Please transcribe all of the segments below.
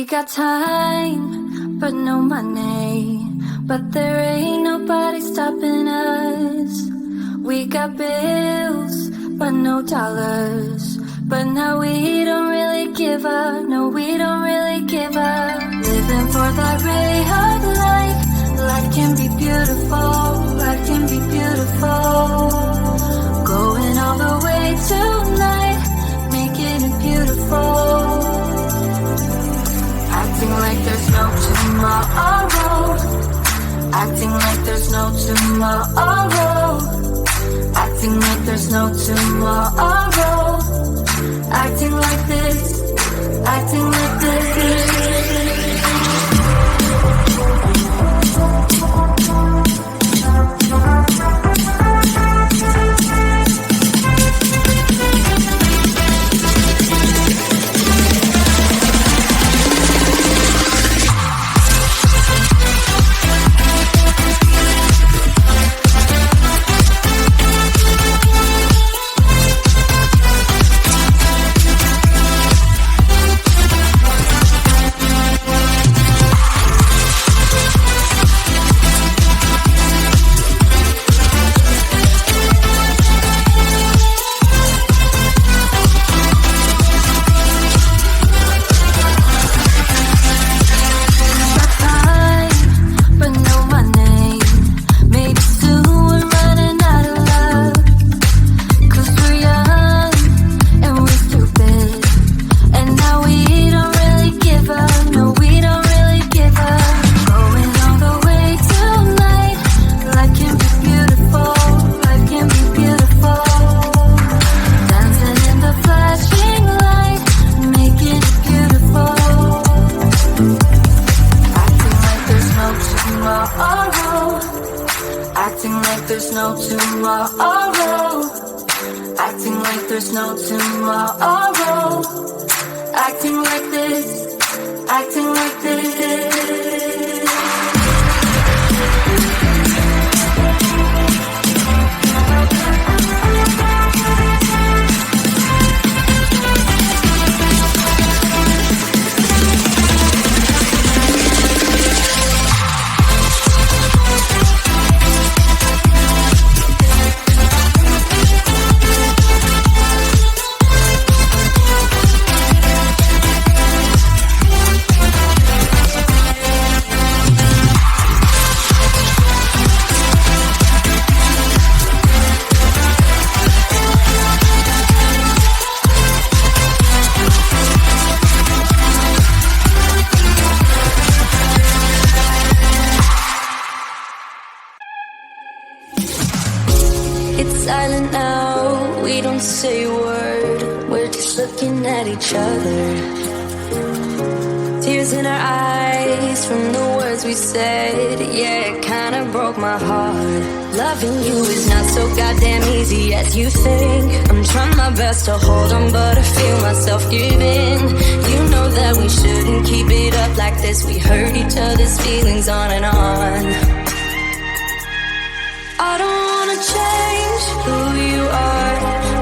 got time, but no money. But there ain't nobody stopping us. We got bills, but no dollars. But now we don't really give up. No, we don't really give up. Living for that ray of light. Life can be beautiful. Life can be beautiful. Going all the way tonight, making it beautiful. Acting like there's no tomorrow. Acting like there's no tomorrow. Acting like there's no tomorrow. Acting like this. Acting like this. To hold on, but I feel myself giving. You know that we shouldn't keep it up like this. We hurt each other's feelings on and on. I don't wanna change who you are.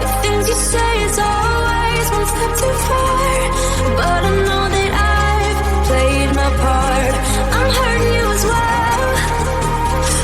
The things you say is always one step too far. But I know that I've played my part. I'm hurting you as well.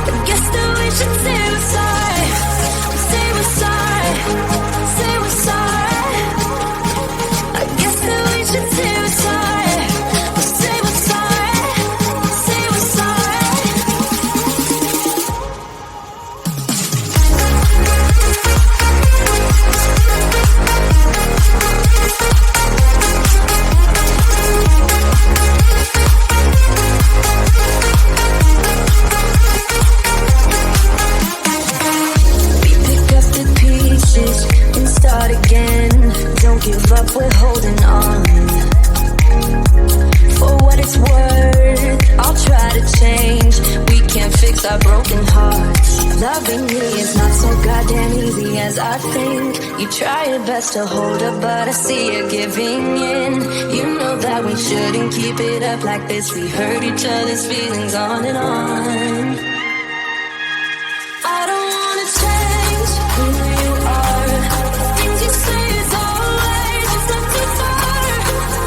I guess that we should say we're sorry. Say we're sorry. Say we're sorry. I guess that we should say we're sorry. Say we're sorry. Say we're sorry. We pick up the pieces and start again. Don't give up, we're holding on. For what it's worth, I'll try to change. We can't fix our broken hearts. Loving me is not so goddamn easy as I think. You try your best to hold up, but I see you giving in. You know that we shouldn't keep it up like this. We hurt each other's feelings on and on. I don't wanna change who you are. The things you say is always a step too far.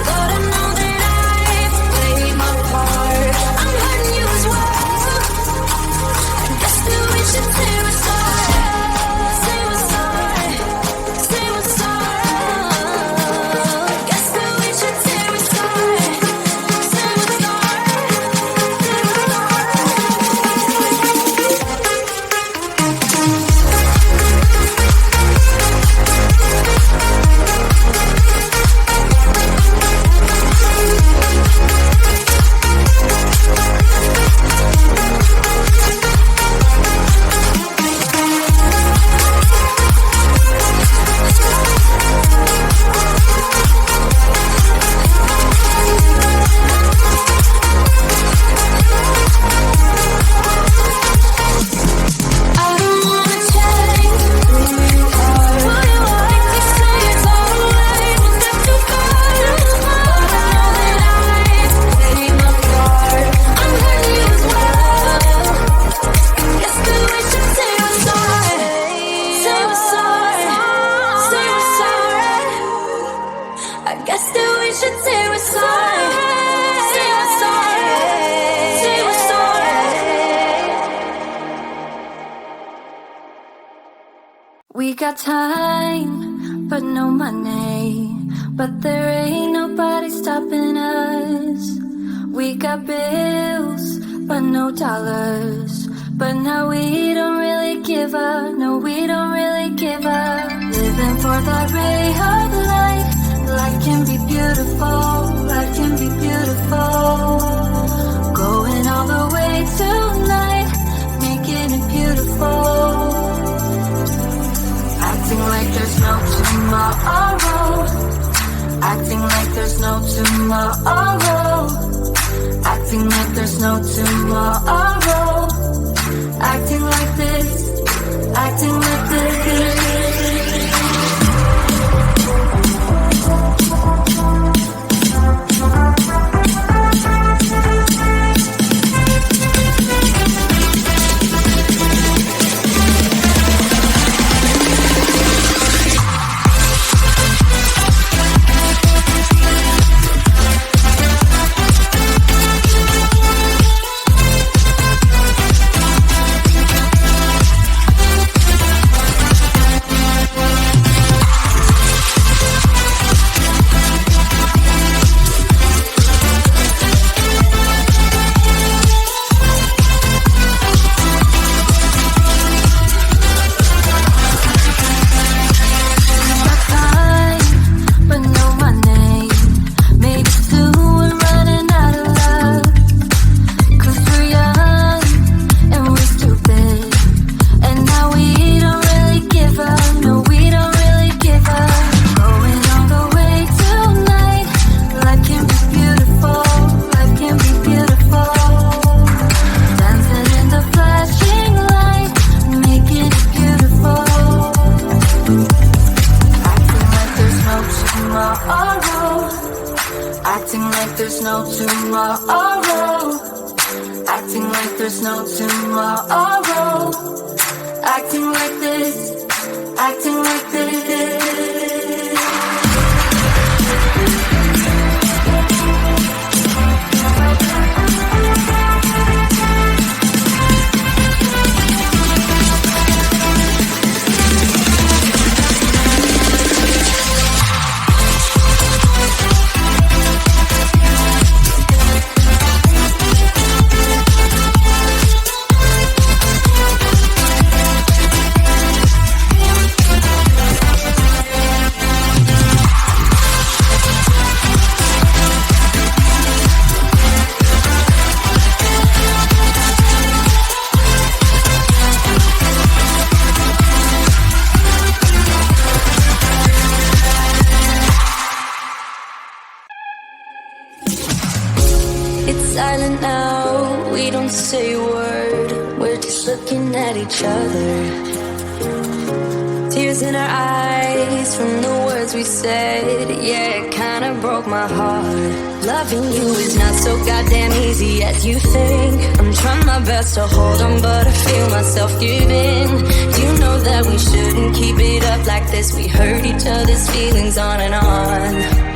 But I know that I've We got time, but no money. But there ain't nobody stopping us. We got bills, but no dollars. But now we don't really give up. No, we don't really give up. Living for that ray of light. Life can be beautiful. Life can be beautiful. Going all the way tonight, making it beautiful. Acting like there's no tomorrow. Acting like there's no tomorrow. Acting like there's no tomorrow. Acting like this. Acting like this. Silent now, we don't say a word. We're just looking at each other. Tears in our eyes from the words we said. Yeah, it kinda broke my heart. Loving you is not so goddamn easy as you think. I'm trying my best to hold on, but I feel myself giving. You know that we shouldn't keep it up like this. We hurt each other's feelings on and on.